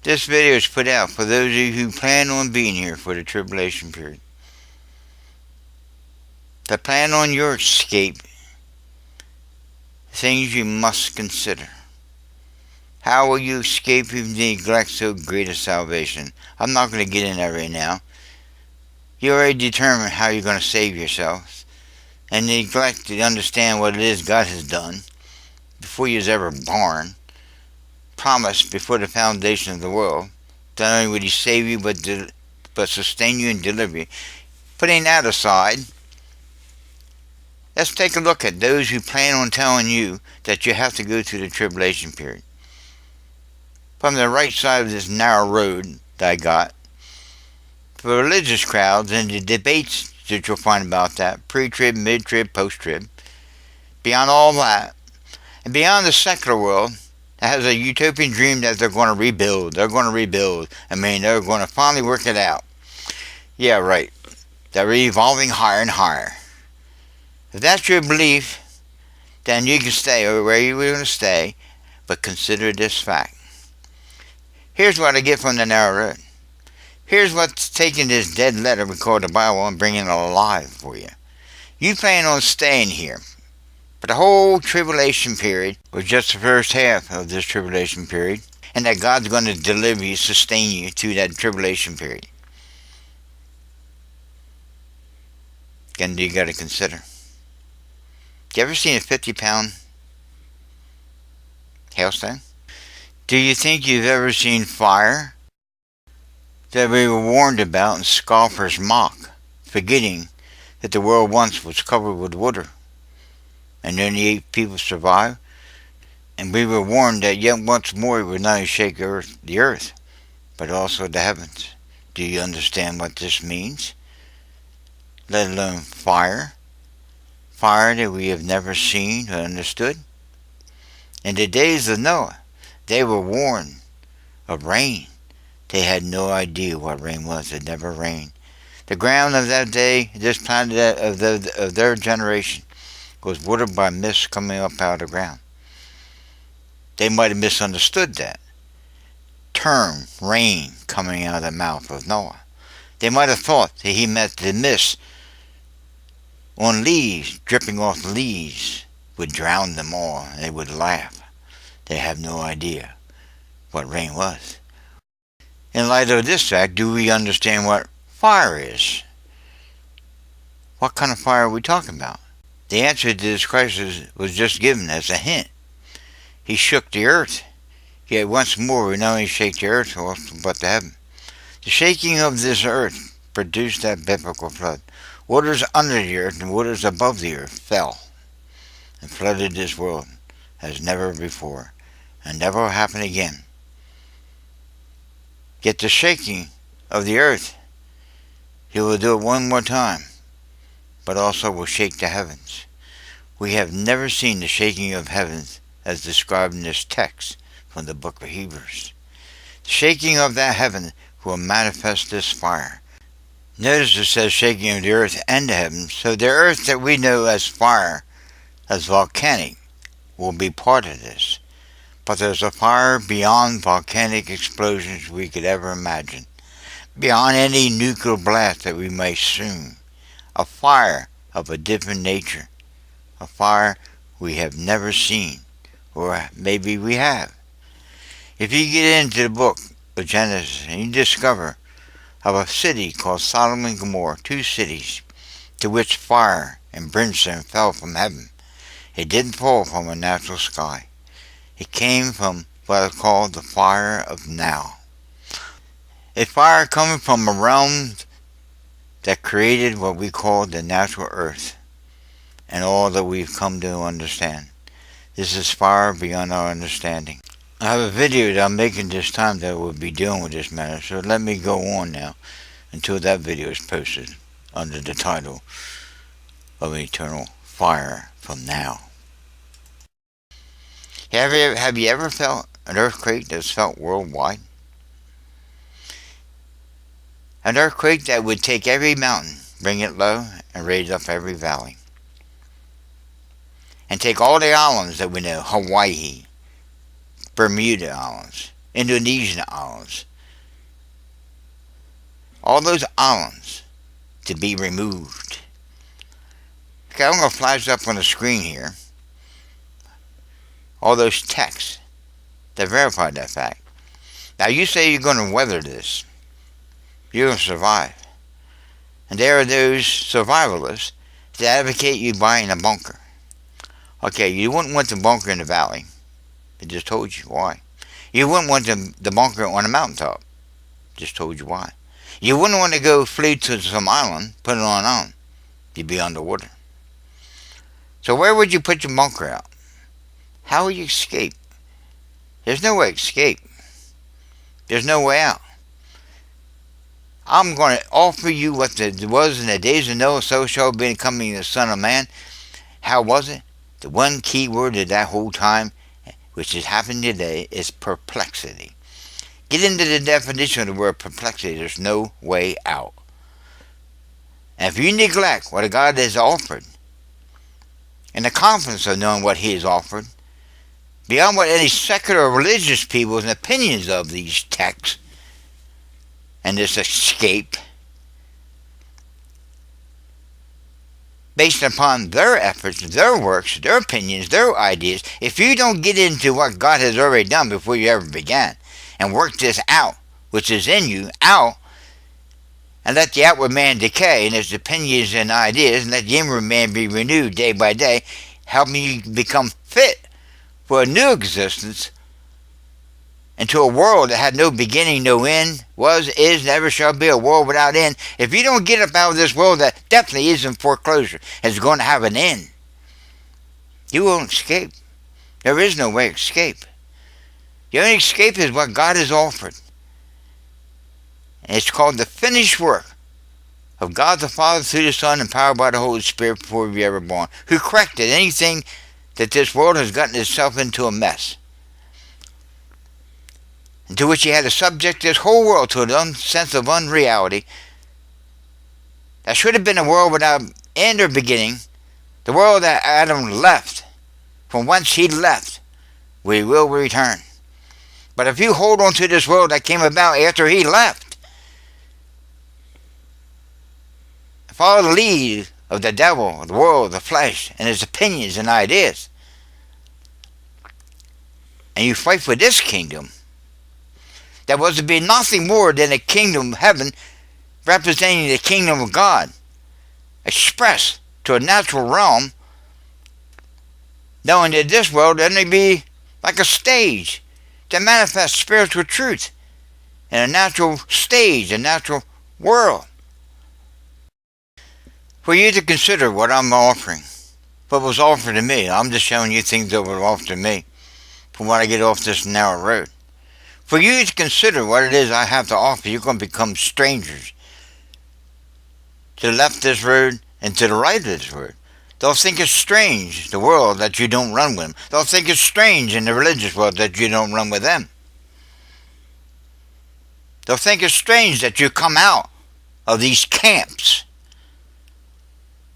This video is put out for those of you who plan on being here for the tribulation period. To plan on your escape, things you must consider. How will you escape if you neglect so great a salvation? I'm not going to get in that right now. You already determined how you're going to save yourself, and neglect to understand what it is God has done before you was ever born, promised before the foundation of the world. Not only would He save you, but sustain you and deliver you. Putting that aside, let's take a look at those who plan on telling you that you have to go through the tribulation period. From the right side of this narrow road that I got, for religious crowds and the debates that you'll find about that, pre-trib, mid-trib, post-trib, beyond all that, and beyond the secular world that has a utopian dream that they're going to rebuild. They're going to rebuild. They're going to finally work it out. Yeah, right. They're evolving higher and higher. If that's your belief, then you can stay where you're going to stay, but consider this fact. Here's what I get from the narrow road. Here's what's taking this dead letter we call the Bible and bringing it alive for you. You plan on staying here for the whole tribulation period, or just the first half of this tribulation period, and that God's going to deliver you, sustain you through that tribulation period. Again, you got to consider. You ever seen a 50-pound hailstone? Do you think you've ever seen fire that we were warned about and scoffers mock, forgetting that the world once was covered with water, and only 8 people survived? And we were warned that yet once more it would not only shake the earth, but also the heavens. Do you understand what this means? Let alone fire. Fire that we have never seen or understood. In the days of Noah, they were warned of rain. They had no idea what rain was. It never rained. The ground of that day, this planet of their generation, was watered by mist coming up out of the ground. They might have misunderstood that term, rain, coming out of the mouth of Noah. They might have thought that he meant the mist on leaves, dripping off the leaves, would drown them all, and they would laugh. They have no idea what rain was. In light of this fact, do we understand what fire is? What kind of fire are we talking about? The answer to this crisis was just given as a hint. He shook the earth. Yet once more we not only shake the earth, but the heaven. The shaking of this earth produced that biblical flood. Waters under the earth and waters above the earth fell and flooded this world as never before, and never will happen again. Yet the shaking of the earth, He will do it one more time, but also will shake the heavens. We have never seen the shaking of heavens as described in this text from the book of Hebrews. The shaking of that heaven will manifest this fire. Notice it says shaking of the earth and the heavens, so the earth that we know as fire, as volcanic, will be part of this. But there's a fire beyond volcanic explosions we could ever imagine, beyond any nuclear blast that we may assume. A fire of a different nature, a fire we have never seen, or maybe we have. If you get into the book of Genesis and you discover of a city called Sodom and Gomorrah, 2 cities to which fire and brimstone fell from heaven. It didn't fall from a natural sky. It came from what is called the fire of now. A fire coming from a realm that created what we call the natural earth and all that we've come to understand. This is far beyond our understanding. I have a video that I'm making this time that will be dealing with this matter, so let me go on now until that video is posted under the title of Eternal Fire from Now. Have you ever felt an earthquake that's felt worldwide? An earthquake that would take every mountain, bring it low, and raise up every valley. And take all the islands that we know, Hawaii, Bermuda Islands, Indonesian islands. All those islands to be removed. Okay, I'm going to flash up on the screen here all those texts that verify that fact. Now you say you're going to weather this. You're going to survive. And there are those survivalists that advocate you buying a bunker. Okay, you wouldn't want the bunker in the valley. I just told you why. You wouldn't want the bunker on a mountaintop. Just told you why. You wouldn't want to go flee to some island, put it on. You'd be underwater. So where would you put your bunker out? How will you escape? There's no way to escape. There's no way out. I'm going to offer you what it was in the days of Noah, so shall be coming the Son of Man. How was it? The one key word of that whole time, which has happened today, is perplexity. Get into the definition of the word perplexity. There's no way out. And if you neglect what God has offered, and the confidence of knowing what He has offered, beyond what any secular or religious people's opinions of these texts, and this escape, based upon their efforts, their works, their opinions, their ideas, if you don't get into what God has already done before you ever began, and work this out, which is in you, out, and let the outward man decay in his opinions and ideas, and let the inward man be renewed day by day, helping you become fit for a new existence, into a world that had no beginning, no end, was, is, never shall be, a world without end. If you don't get up out of this world that definitely is in foreclosure, it's going to have an end, you won't escape. There is no way to escape. The only escape is what God has offered. And it's called the finished work of God the Father through the Son, empowered by the Holy Spirit before we were ever born, who corrected anything that this world has gotten itself into a mess, into which He had to subject this whole world to a sense of unreality that should have been a world without end or beginning, the world that Adam left, from whence he left, where he will return. But if you hold on to this world that came about after he left, follow the lead of the devil, the world, the flesh, and his opinions and ideas, and you fight for this kingdom, that was to be nothing more than a kingdom of heaven representing the kingdom of God, expressed to a natural realm, knowing that this world only be like a stage to manifest spiritual truth in a natural stage, a natural world. For you to consider what I'm offering, what was offered to me. I'm just showing you things that were offered to me from when I get off this narrow road. For you to consider what it is I have to offer, you're going to become strangers to the left of this road and to the right of this road. They'll think it's strange, the world, that you don't run with them. They'll think it's strange in the religious world that you don't run with them. They'll think it's strange that you come out of these camps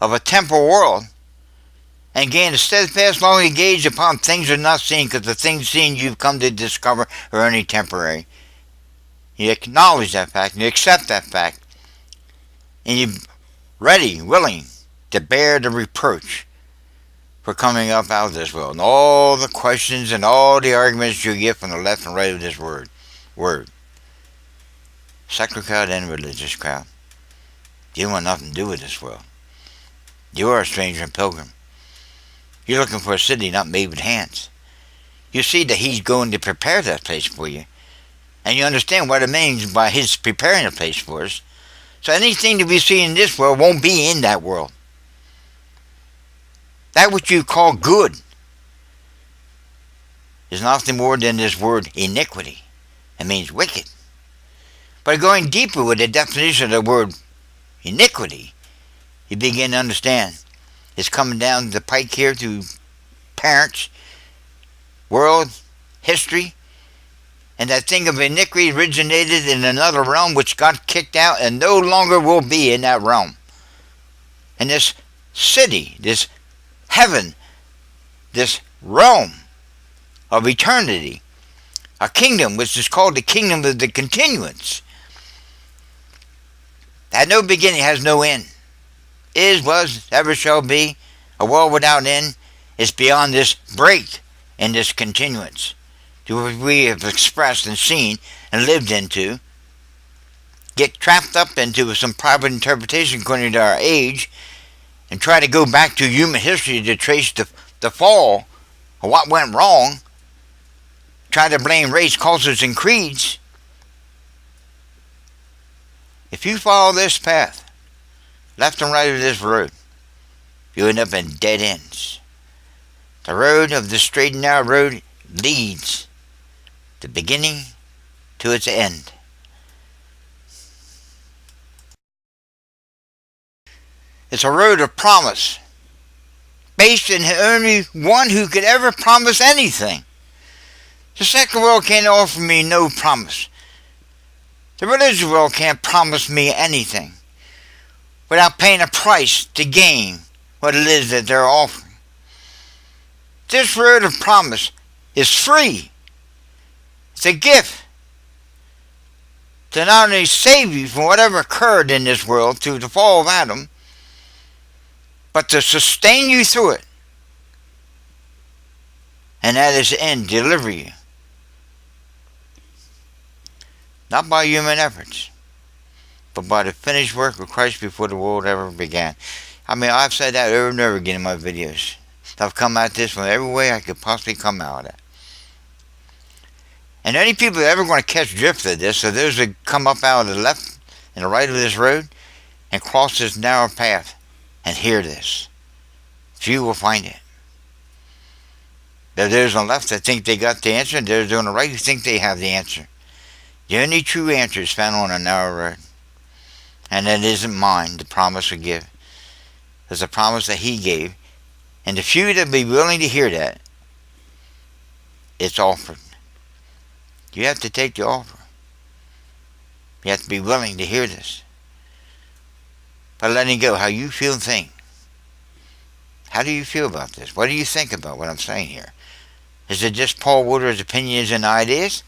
of a temporal world and gain a steadfast, long engaged upon things are not seen, because the things seen you've come to discover are only temporary. You acknowledge that fact, and you accept that fact, and you're ready, willing to bear the reproach for coming up out of this world, and all the questions and all the arguments you get from the left and right of this word. Secular crowd and religious crowd. You want nothing to do with this world. You are a stranger and pilgrim. You're looking for a city not made with hands. You see that He's going to prepare that place for you, and you understand what it means by His preparing a place for us. So anything that we see in this world won't be in that world. That which you call good is nothing more than this word iniquity. It means wicked. But going deeper with the definition of the word iniquity, you begin to understand it's coming down the pike here to parents, world, history, and that thing of iniquity originated in another realm which got kicked out and no longer will be in that realm. And this city, this heaven, this realm of eternity, A kingdom which is called the kingdom of the continuance. Had no beginning, has no end. Is, was, ever shall be, a world without end. Is beyond this break in this continuance to what we have expressed and seen and lived into, get trapped up into some private interpretation according to our age, and try to go back to human history to trace the fall of what went wrong, try to blame race, cultures, and creeds. If you follow this path, left and right of this road, you end up in dead ends. The road of the straight and narrow road leads the beginning to its end. It's a road of promise, based in only one who could ever promise anything. The secular world can't offer me no promise. The religious world can't promise me anything without paying a price to gain what it is that they're offering. This road of promise is free. It's a gift to not only save you from whatever occurred in this world through the fall of Adam, but to sustain you through it. And at its end, deliver you. Not by human efforts, but by the finished work of Christ before the world ever began. I mean, I've said that over and over again in my videos. I've come at this from every way I could possibly come out of it. And any people that are ever going to catch drift of this are those that come up out of the left and the right of this road and cross this narrow path and hear this. Few will find it. There are those on the left that think they got the answer, and there's on the right who think they have the answer. The only true answer is found on a narrow road. And that isn't mine, the promise we give. It's a promise that He gave. And the few that be willing to hear that, it's offered. You have to take the offer. You have to be willing to hear this. By letting go how you feel and think. How do you feel about this? What do you think about what I'm saying here? Is it just Paul Woodward's opinions and ideas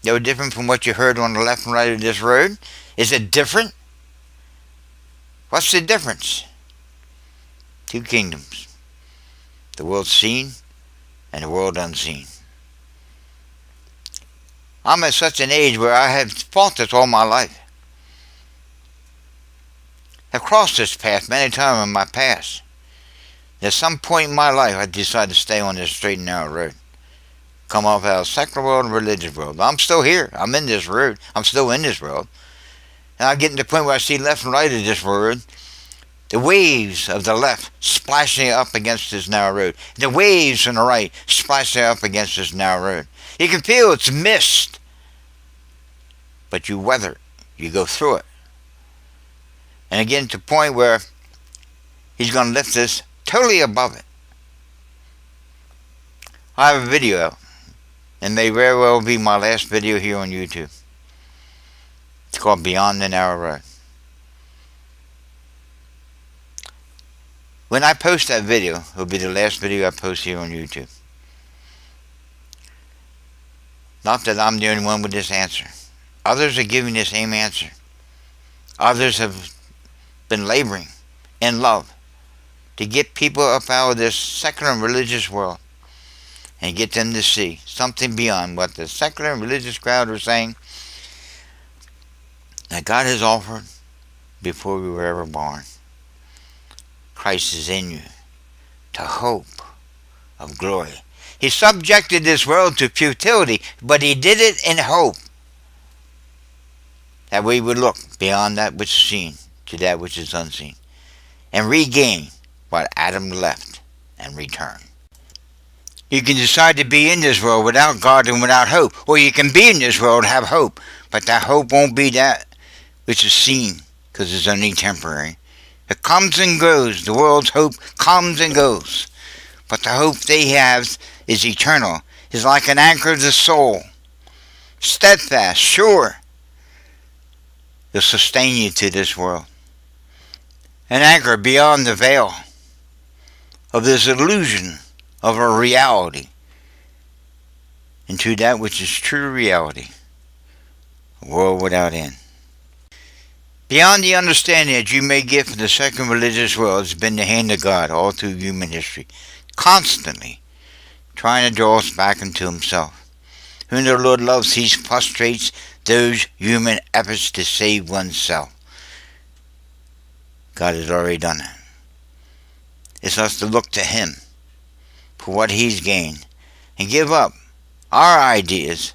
that were different from what you heard on the left and right of this road? Is it different? What's the difference? Two kingdoms. The world seen and the world unseen. I'm at such an age where I have fought this all my life. I've crossed this path many times in my past. At some point in my life, I decided to stay on this straight and narrow road. Come off out of the secular world and religious world. I'm still here. I'm in this road. I'm still in this world. And I'm getting to the point where I see left and right of this road, the waves of the left splashing up against this narrow road. The waves on the right splashing up against this narrow road. You can feel it's mist. But you weather it. You go through it. And again, to the point where He's going to lift this totally above it. I have a video out. And may very well be my last video here on YouTube. It's called Beyond the Narrow Road. When I post that video, it'll be the last video I post here on YouTube. Not that I'm the only one with this answer. Others are giving the same answer. Others have been laboring in love to get people up out of this secular and religious world and get them to see something beyond what the secular and religious crowd are saying that God has offered before we were ever born. Christ is in you to hope of glory. He subjected this world to futility, but He did it in hope that we would look beyond that which is seen to that which is unseen and regain what Adam left and return. You can decide to be in this world without God and without hope, or you can be in this world and have hope, but that hope won't be that which is seen, because it's only temporary. It comes and goes. The world's hope comes and goes, but the hope they have is eternal. It's like an anchor of the soul, steadfast, sure. It'll sustain you to this world. An anchor beyond the veil of this illusion of a reality into that which is true reality, a world without end. Beyond the understanding that you may get from the second religious world has been the hand of God all through human history, constantly trying to draw us back into himself. Whom the Lord loves, he frustrates those human efforts to save oneself. God has already done it. It's us to look to him for what he's gained and give up our ideas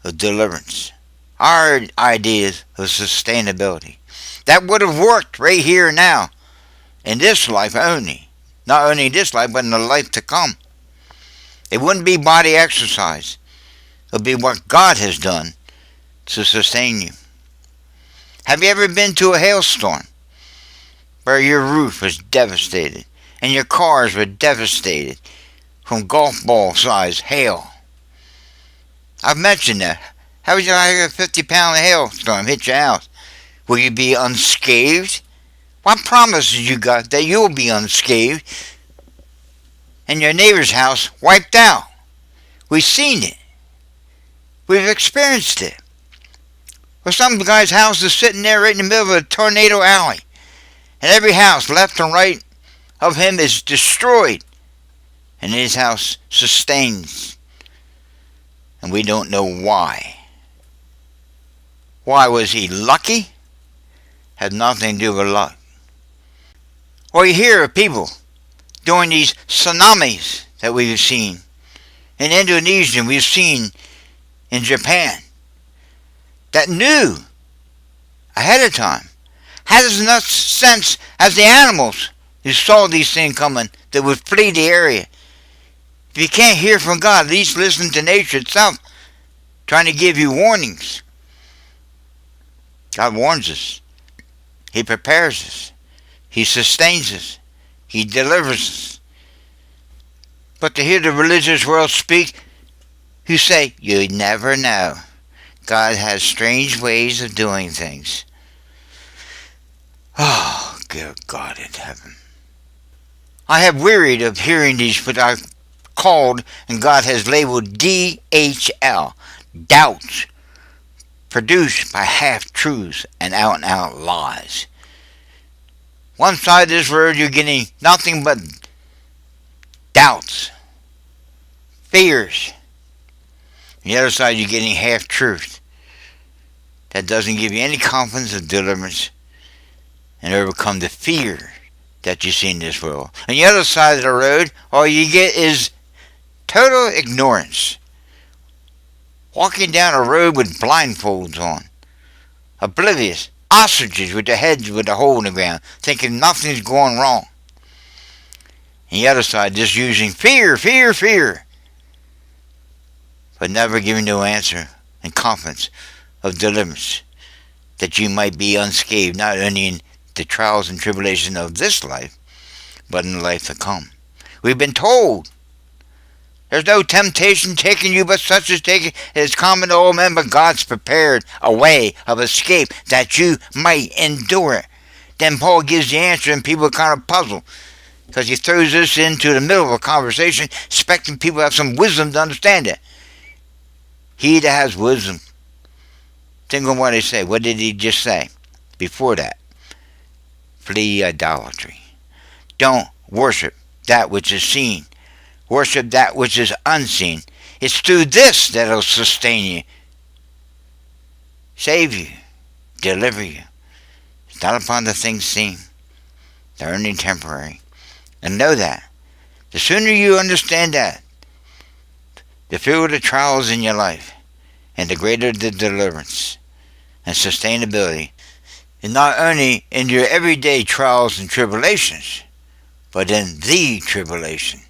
of deliverance, our ideas of sustainability. That would have worked right here and now, in this life only. Not only in this life, but in the life to come. It wouldn't be body exercise. It would be what God has done to sustain you. Have you ever been to a hailstorm where your roof was devastated and your cars were devastated from golf ball size hail? I've mentioned that. How would you like a 50-pound hailstorm hit your house? Will you be unscathed? What promises you got that you'll be unscathed and your neighbor's house wiped out? We've seen it. We've experienced it. Well, some guy's house is sitting there right in the middle of a tornado alley, and every house left and right of him is destroyed, and his house sustains. And we don't know why. Why was he lucky? Had nothing to do with luck. Or you hear of people during these tsunamis that we've seen in Indonesia, we've seen in Japan, that knew ahead of time, had as enough sense as the animals who saw these things coming that would flee the area. If you can't hear from God, at least listen to nature itself, trying to give you warnings. God warns us. He prepares us. He sustains us. He delivers us. But to hear the religious world speak, who say, you never know. God has strange ways of doing things. Oh, good God in heaven. I have wearied of hearing these what I called, and God has labeled DHL, doubts, produced by half-truths and out-and-out lies. One side of this word you're getting nothing but doubts, fears. On the other side you're getting half-truth that doesn't give you any confidence of deliverance and overcome the fear that you see in this world. On the other side of the road, all you get is total ignorance. Walking down a road with blindfolds on. Oblivious. Ostriches with their heads with a hole in the ground, thinking nothing's going wrong. And the other side just using fear, but never giving no answer and confidence of deliverance, that you might be unscathed, not only in the trials and tribulations of this life, but in the life to come. We've been told there's no temptation taking you but such as taking is common to all men, but God's prepared a way of escape that you might endure it. Then Paul gives the answer and people are kind of puzzled, because he throws this into the middle of a conversation, expecting people to have some wisdom to understand it. He that has wisdom. Think on what he said. What did he just say before that? Flee idolatry. Don't worship that which is seen. Worship that which is unseen. It's through this that will sustain you, save you, deliver you. It's not upon the things seen. They're only temporary. And know that. The sooner you understand that, the fewer the trials in your life, and the greater the deliverance and sustainability. And not only in your everyday trials and tribulations, but in the tribulation.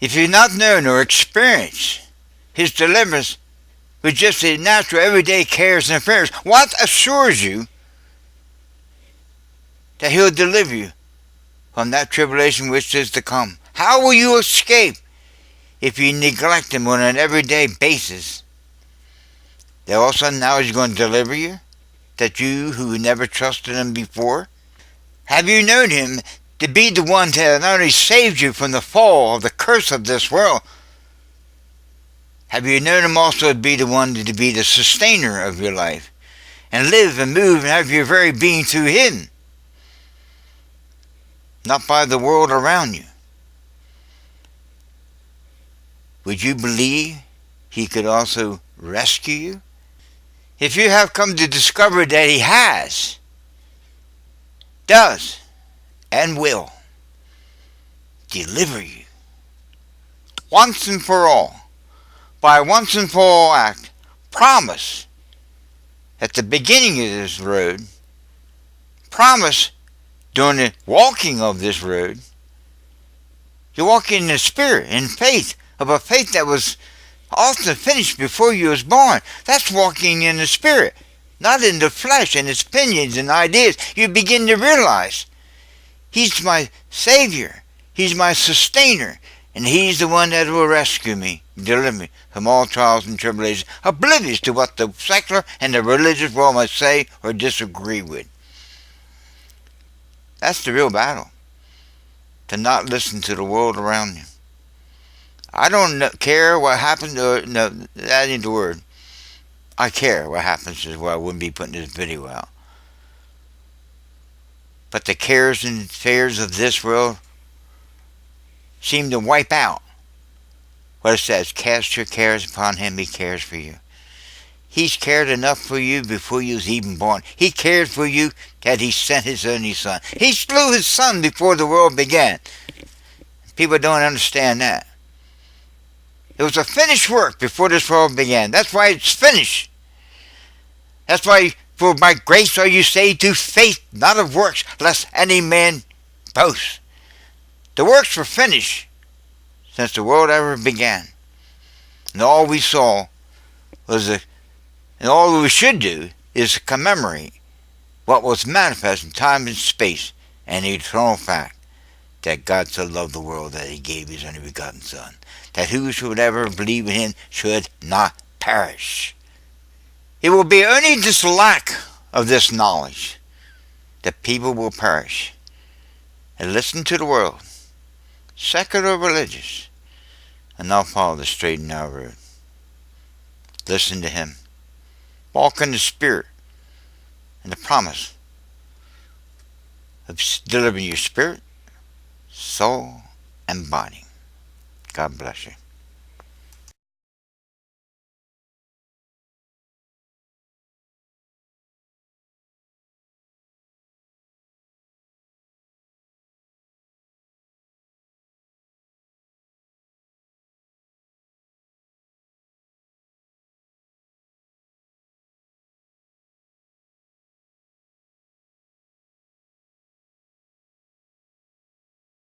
If you've not known or experienced his deliverance with just the natural everyday cares and affairs, what assures you that he'll deliver you from that tribulation which is to come? How will you escape if you neglect him on an everyday basis? That all of a sudden now he's going to deliver you? That you who never trusted him before? Have you known him to be the one that not only saved you from the fall of the curse of this world, Have you known him also to be the one to be the sustainer of your life, and live and move and have your very being through him, not by the world around you? Would you believe he could also rescue you? If you have come to discover that he has, does, and will deliver you once and for all, by a once and for all act, promise at the beginning of this road, promise during the walking of this road, you're walking in the spirit, in faith, of a faith that was often finished before you was born. That's walking in the spirit, not in the flesh and its opinions and ideas. You begin to realize he's my Savior, he's my sustainer, and he's the one that will rescue me, deliver me from all trials and tribulations, oblivious to what the secular and the religious world might say or disagree with. That's the real battle, to not listen to the world around you. I don't care what happens. No, that ain't the word. I care what happens is why I wouldn't be putting this video out. But the cares and fears of this world seem to wipe out what it says. Cast your cares upon him, he cares for you. He's cared enough for you before you was even born. He cared for you that he sent his only son. He slew his son before the world began. People don't understand that. It was a finished work before this world began. That's why it's finished. That's why, for by grace are you saved through faith, not of works, lest any man boast. The works were finished since the world ever began. And all we saw was and all we should do is commemorate what was manifest in time and space, and the eternal fact that God so loved the world that he gave his only begotten Son, that whosoever believe in him should not perish. It will be only this lack of this knowledge that people will perish and listen to the world, secular or religious, and not follow the straight and narrow road. Listen to him. Walk in the Spirit and the promise of delivering your spirit, soul, and body. God bless you.